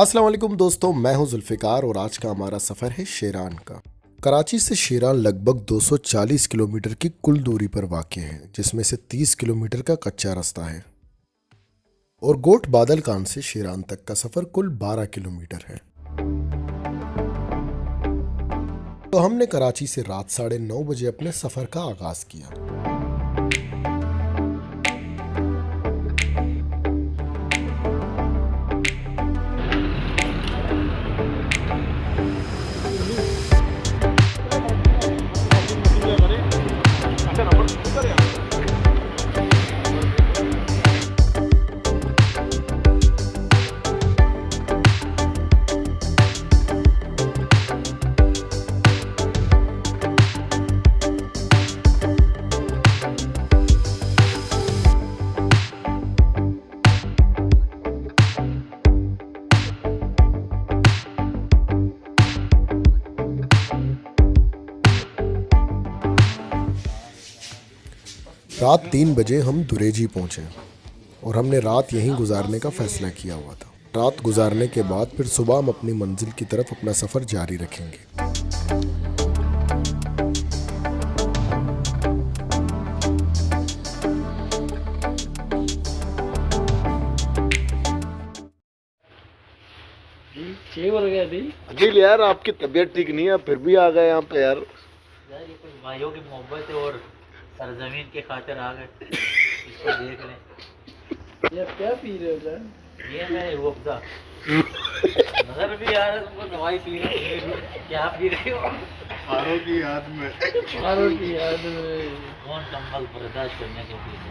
अस्सलाम वालेकुम दोस्तों, मैं हूं जुल्फ़िकार और आज का हमारा सफ़र है शेरान का। कराची से शेरान लगभग 240 किलोमीटर की कुल दूरी पर वाक़ है, जिसमें से 30 किलोमीटर का कच्चा रास्ता है और गोट बादलकान से शेरान तक का सफ़र कुल 12 किलोमीटर है। तो हमने कराची से रात 9:30 बजे अपने सफ़र का आगाज़ किया। रात 3 बजे हम दुरेजी पहुंचे और हमने रात यहीं गुजारने का फैसला किया हुआ था। रात गुजारने के बाद फिर सुबह हम अपनी मंजिल की तरफ अपना सफ़र जारी रखेंगे। अखिल यार, आपकी तबीयत ठीक नहीं है, फिर भी आ गए यहाँ पे यार। ये कुछ भाइयों की मोहब्बत है और सरजमीन के खातिर आ गए। इसको देख लें। यार क्या पी रहे हो यार? ये मैं रूअफ़ज़ा नजर भी आ रहा है तुमको, दवाई पी रहे हो। क्या पी रहे हो? हारों की याद में। कौन कम्बल बर्दाश्त करने के पीते?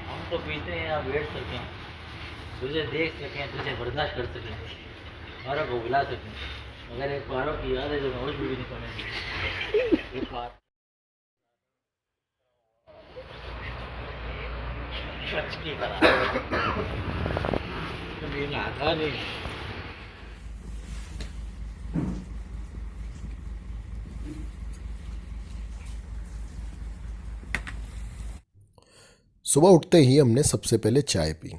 हम तो पीते हैं, आप बैठ सकें, तुझे देख सकें, तुझे बर्दाश्त कर सकें, औरों को बुला सकें, मगर एक पारों की याद है जो नौज भी नहीं पड़ेगी। एक बात सच की तरह कभी नहाता नहीं। सुबह उठते ही हमने सबसे पहले चाय पी।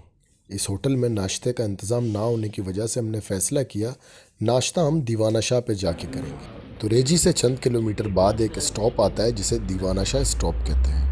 इस होटल में नाश्ते का इंतज़ाम ना होने की वजह से हमने फ़ैसला किया नाश्ता हम दीवाना शाह पे जाके करेंगे। तो रेजी से चंद किलोमीटर बाद एक स्टॉप आता है जिसे दीवाना शाह स्टॉप कहते हैं।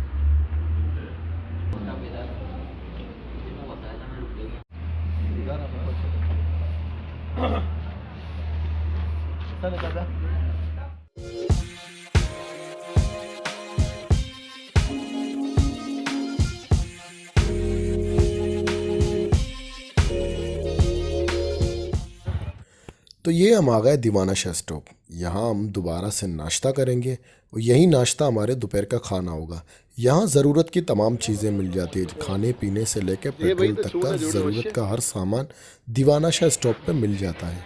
तो ये हम आ गए दीवाना शाह स्टॉप। यहाँ हम दोबारा से नाश्ता करेंगे और यही नाश्ता हमारे दोपहर का खाना होगा। यहाँ ज़रूरत की तमाम चीज़ें मिल जाती है, खाने पीने से लेकर पेट्रोल तक का ज़रूरत का हर सामान दीवाना शाह स्टॉप पे मिल जाता है।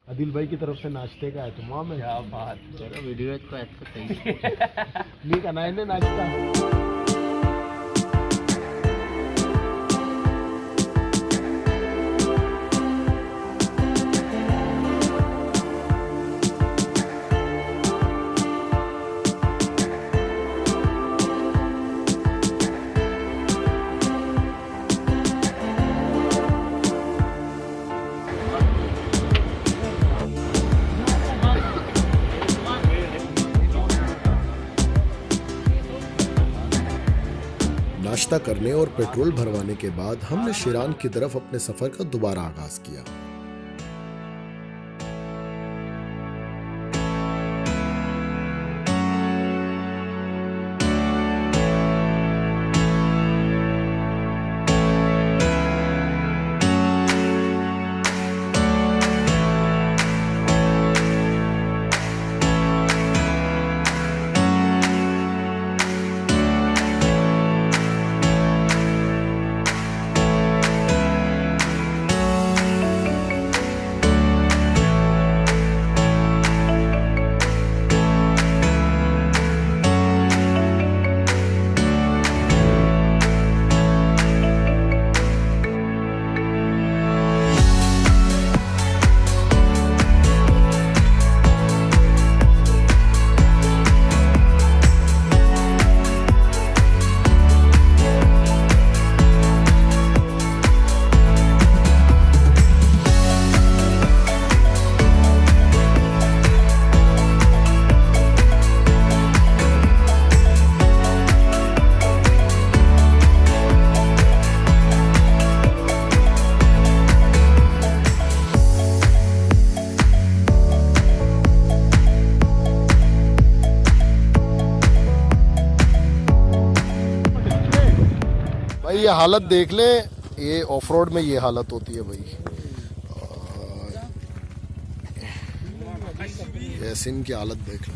आदिल भाई की तरफ से नाश्ते का एहतमाम है। क्या बात, चलो वीडियो को ऐड सही नहीं करना है नाश्ता। नाश्ता करने और पेट्रोल भरवाने के बाद हमने शेरान की तरफ अपने सफ़र का दोबारा आगाज़ किया। भाई ये हालत देख ले, ये ऑफ रोड में ये हालत होती है भाई। ऐसे इनकी हालत देख लो।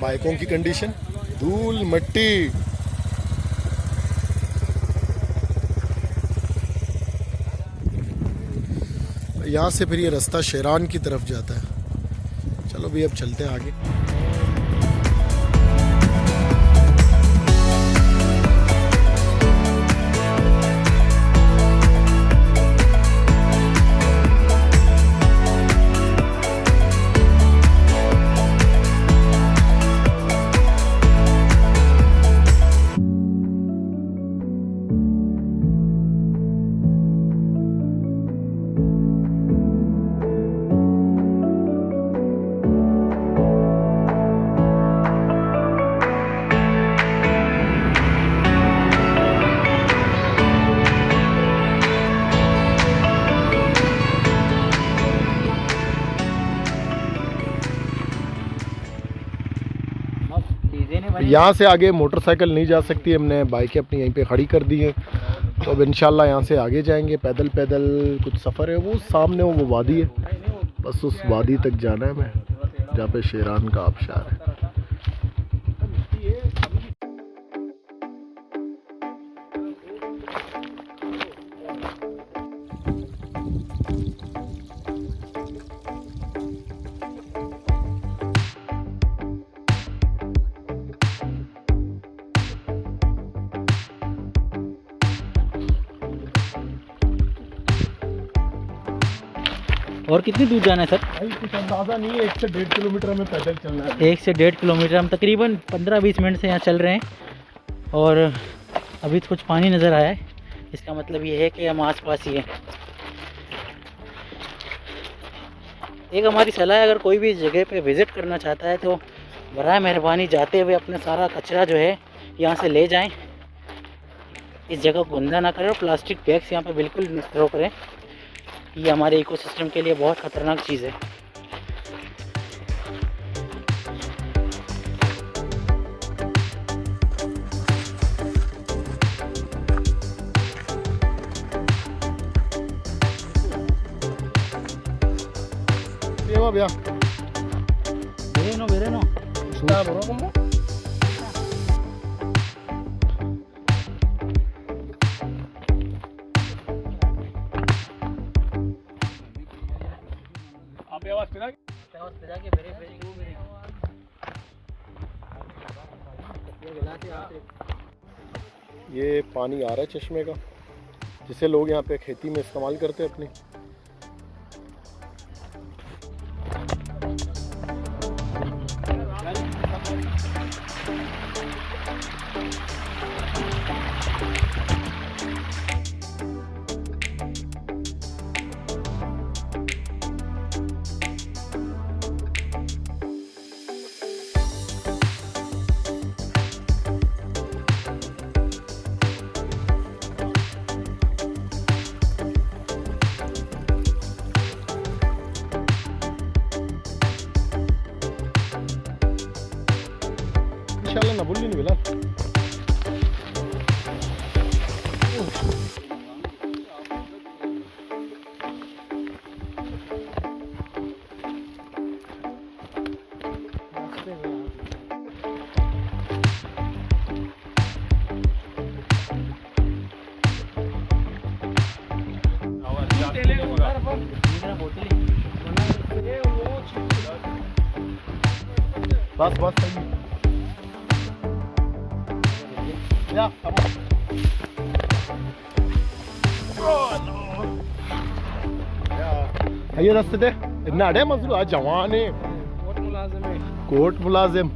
बाइकों की कंडीशन, धूल मट्टी। यहाँ से फिर ये रास्ता शेरान की तरफ जाता है। चलो भी अब चलते हैं आगे। यहाँ से आगे मोटरसाइकिल नहीं जा सकती, हमने बाइकें अपनी यहीं पे खड़ी कर दी हैं। तो अब इंशाल्लाह यहाँ से आगे जाएंगे पैदल पैदल। कुछ सफ़र है, वो सामने वो वादी है, बस उस वादी तक जाना है हमें, जहाँ पे शेरान का आबशार है। और कितनी दूर जाना है सर? भाई कुछ अंदाज़ा नहीं है, 1 से 1.5 किलोमीटर हमें पैदल चलना है। 1 से 1.5 किलोमीटर। हम तकरीबन 15-20 मिनट से यहाँ चल रहे हैं और अभी तो कुछ पानी नज़र आया है। इसका मतलब ये है कि हम आस पास ही हैं। एक हमारी सलाह है, अगर कोई भी इस जगह पे विज़िट करना चाहता है तो बराए मेहरबानी जाते हुए अपना सारा कचरा जो है यहाँ से ले जाएँ। इस जगह को गंदा ना करें और प्लास्टिक बैग्स यहाँ पे बिल्कुल न थ्रो करें। ये हमारे इकोसिस्टम के लिए बहुत ख़तरनाक चीज़ है। भैया वेरेनो ये पानी आ रहा है चश्मे का, जिसे लोग यहाँ पे खेती में इस्तेमाल करते हैं अपनी। इंशाल्लाह ना भूलिए नहीं बिलाल। बस बस सही या ये रास्ते दे इतना अड़े मजरू आज जवान है कोर्ट मुलाजिम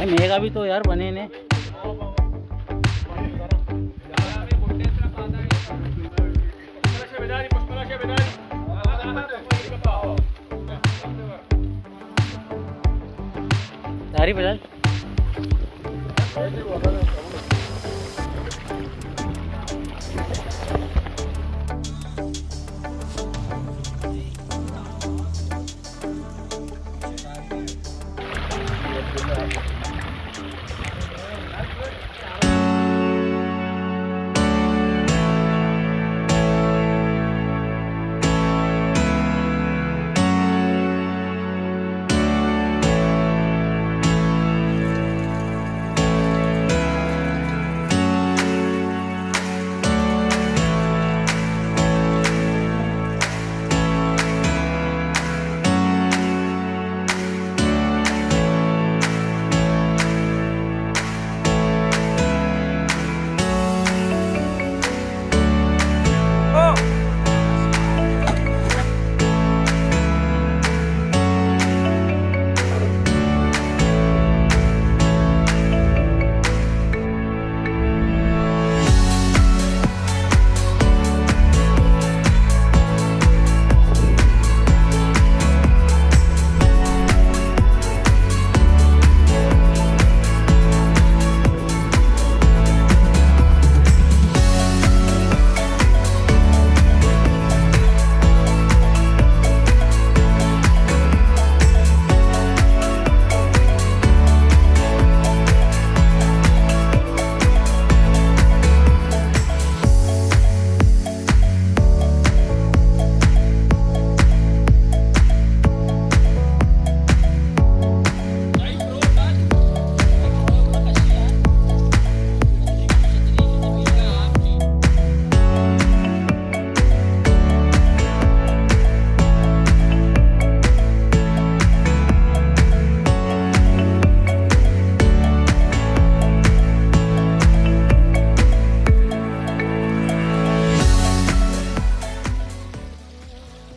भाई मेगा भी तो यार बने ने। तारी बजाज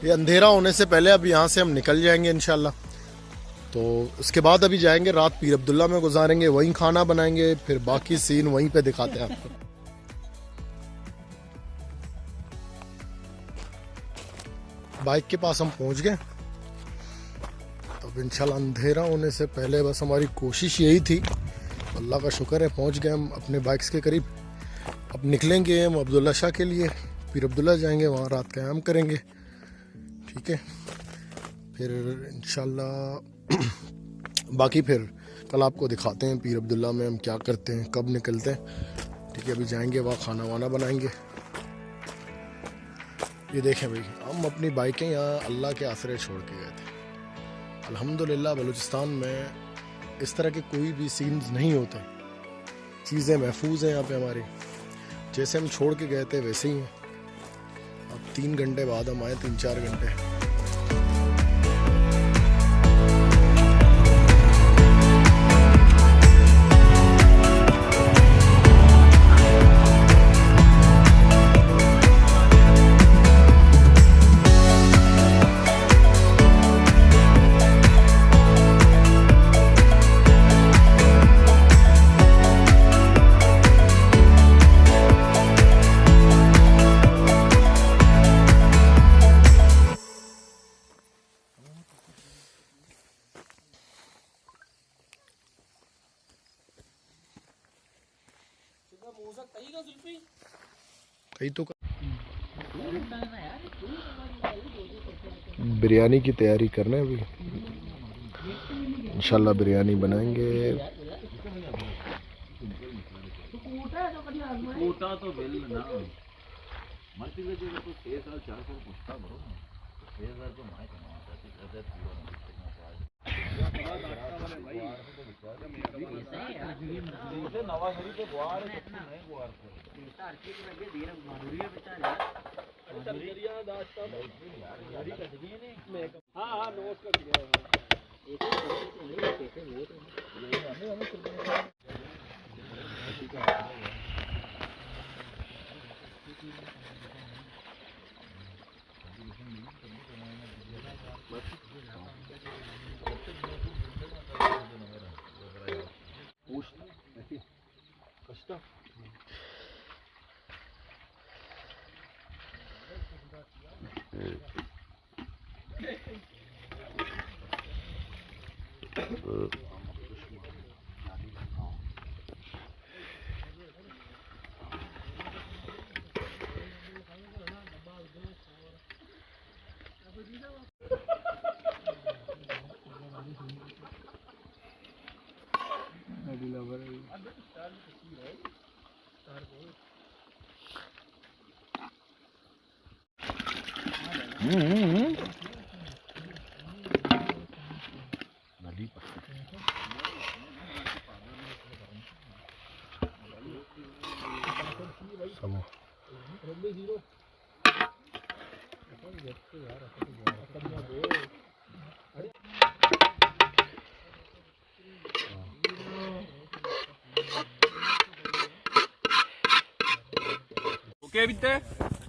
ये अंधेरा होने से पहले अब यहाँ से हम निकल जाएंगे इंशाल्लाह। तो उसके बाद अभी जाएंगे रात पीर अब्दुल्ला में गुजारेंगे, वहीं खाना बनाएंगे, फिर बाकी सीन वहीं पे दिखाते हैं आपको। बाइक के पास हम पहुंच गए। अब इंशाल्लाह अंधेरा होने से पहले बस हमारी कोशिश यही थी, अल्लाह का शुक्र है पहुंच गए हम अपने बाइक्स के करीब। अब निकलेंगे हम अब्दुल्ला शाह के लिए, पीर अब्दुल्ला जाएंगे, वहाँ रात क़याम करेंगे। ठीक है, फिर इंशाल्लाह बाकी फिर कल आपको दिखाते हैं पीर अब्दुल्ला में हम क्या करते हैं, कब निकलते हैं। ठीक है, अभी जाएंगे वहाँ खाना वाना बनाएंगे। ये देखें भाई, हम अपनी बाइकें यहाँ अल्लाह के आसरे छोड़ के गए थे। अल्हम्दुलिल्लाह बलूचिस्तान में इस तरह के कोई भी सीन्स नहीं होते, चीज़ें महफूज हैं यहाँ पे हमारी। जैसे हम छोड़ के गए थे वैसे ही हैं। अब 3 घंटे बाद हम आए, 3-4 घंटे। कहीं तो बिरयानी की तैयारी करना है अभी, इंशाल्लाह बिरयानी बनाएंगे।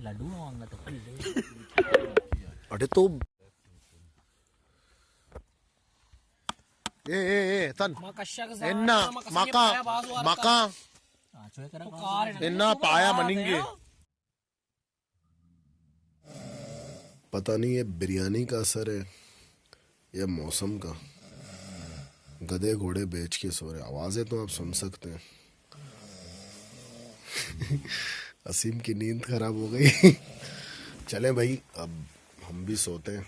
लड्डू मांगा तो अरे तो तन इन्ना मका इन्ना पाया मनिंगे। पता नहीं ये बिरयानी का असर है या मौसम का। गधे घोड़े बेच के सो रहे, आवाजें तो आप सुन सकते हैं। असीम की नींद खराब हो गई। चले भाई अब हम भी सोते हैं,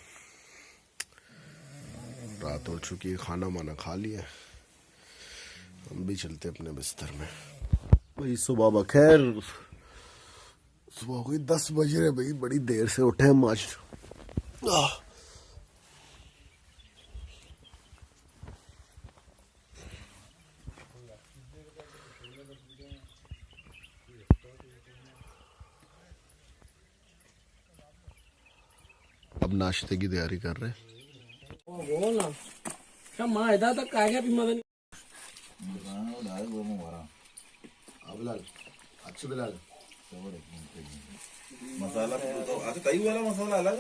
रात हो चुकी है, खाना वाना खा लिया, हम भी चलते अपने बिस्तर में। भाई सुबह बखैर, सुबह हो गई 10 बज रहे भाई, बड़ी देर से उठे हम आज। अब नाश्ते की तैयारी कर रहे हैं। मसाला तो आता तई वाला मसाला अलग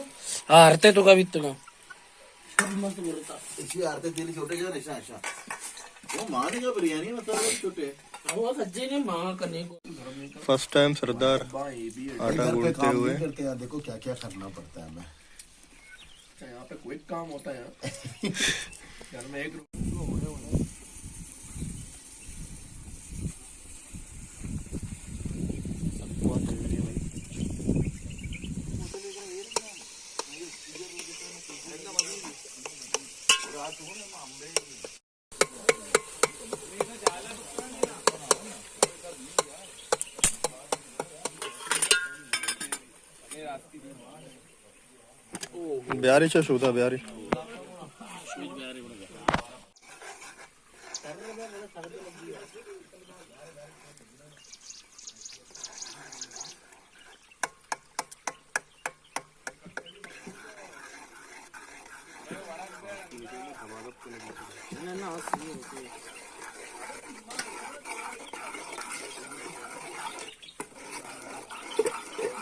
आरते तो का वित्त का इसकी आरते तेल छोटे क्या निशा आशा वो माने का बिरयानी मसाला छोटे वो सज्जे ने मां करने को फर्स्ट टाइम सरदार आटा गूंथते हुए। करते हैं, देखो क्या क्या करना पड़ता है हमें। यहाँ पे कोई काम होता है घर में एक बिहारी चशूता बिहारी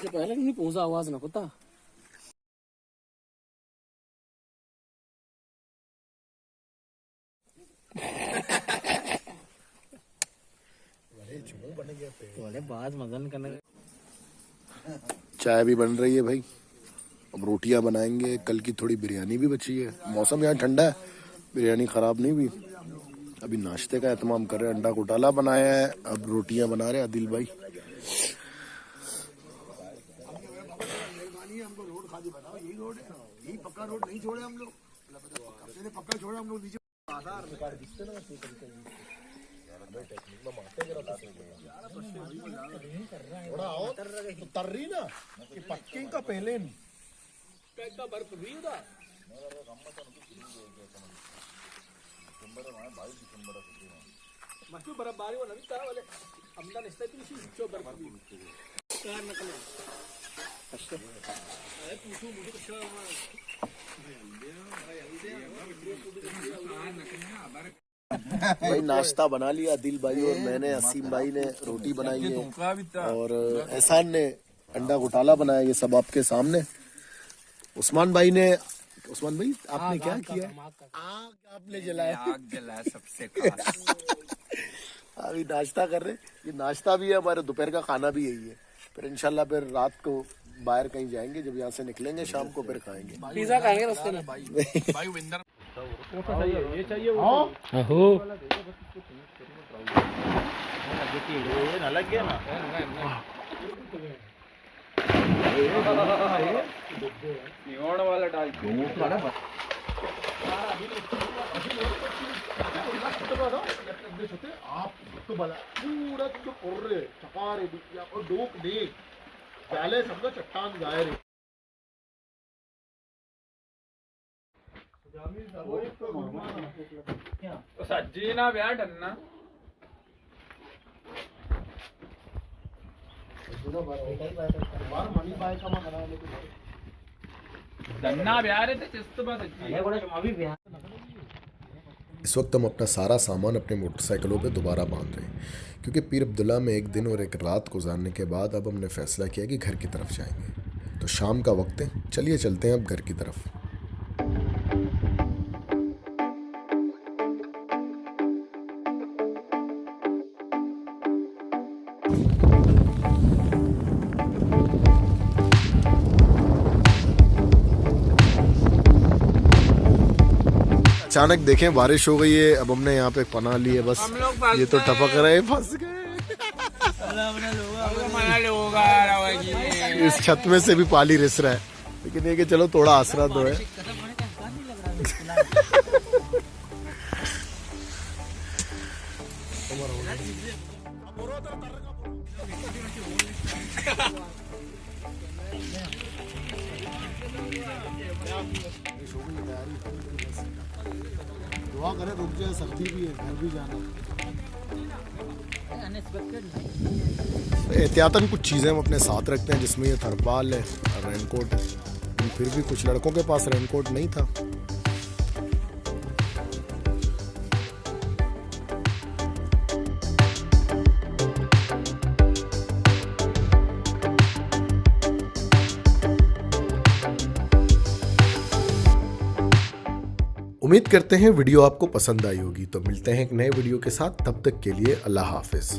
पहले नहीं पहुंचा आवाज ना पता। बात मगन करने चाय भी बन रही है भाई, अब रोटियां बनाएंगे। कल की थोड़ी बिरयानी भी बची है, मौसम यहाँ ठंडा है, बिरयानी खराब नहीं हुई। अभी नाश्ते का एहतमाम कर रहे हैं, अंडा घोटाला बनाया है, अब रोटियां बना रहे हैं आदिल भाई। थोड़ा आओ तो तर रही ना कि पक्के का पहले बर्फ भी उदा मस्त बर्फबारी वो नवी तरह वाले हमदा निस्ते भी नीचे बर्फ भी कार नकले अच्छा अरे पूछो मुझे कुछ भाई नाश्ता बना लिया दिल भाई और मैंने, असीम भाई ने रोटी बनाई है और एहसान ने अंडा घोटाला बनाया। ये सब आपके सामने। उस्मान भाई आपने क्या किया? आग आपने जलाया। आग जलाया सबसे खास। अभी नाश्ता कर रहे, ये नाश्ता भी है हमारे, दोपहर का खाना भी यही है। फिर इंशाल्लाह फिर रात को बाहर कहीं जाएंगे, जब यहाँ से निकलेंगे शाम को फिर खाएंगे। पिज्जा खाएंगे रास्ते में। भाई विंदर ये चाहिए वो अलग गया ना वाला डाल आप तो भला पूरा जो और चकार और डोक देख पहले सबका चट्टान गाय रे सज्जी ना ब्याह डरना डरना ब्याह रे तो चिस्त बात है। इस वक्त हम अपना सारा सामान अपने मोटरसाइकिलों पे दोबारा बांध रहे हैं, क्योंकि पीर अब्दुल्ला में एक दिन और एक रात गुजारने के बाद अब हमने फैसला किया कि घर की तरफ जाएंगे। तो शाम का वक्त है, चलिए चलते हैं अब घर की तरफ। अचानक देखें बारिश हो गई है, अब हमने यहाँ पे पनाह ली है। बस ये तो टपक रहे, फंस गए। इस छत में से भी पाली रिस रहा है, लेकिन ये कि चलो थोड़ा आसरा तो है। दुआ करें रुक जाए, सर्दी भी है, घर भी जाना। एहतियातन कुछ चीज़ें हम अपने साथ रखते हैं, जिसमें ये थरपाल है और रेनकोट है। फिर भी कुछ लड़कों के पास रेनकोट नहीं था। उम्मीद करते हैं वीडियो आपको पसंद आई होगी। तो मिलते हैं एक नए वीडियो के साथ, तब तक के लिए अल्लाह हाफिज।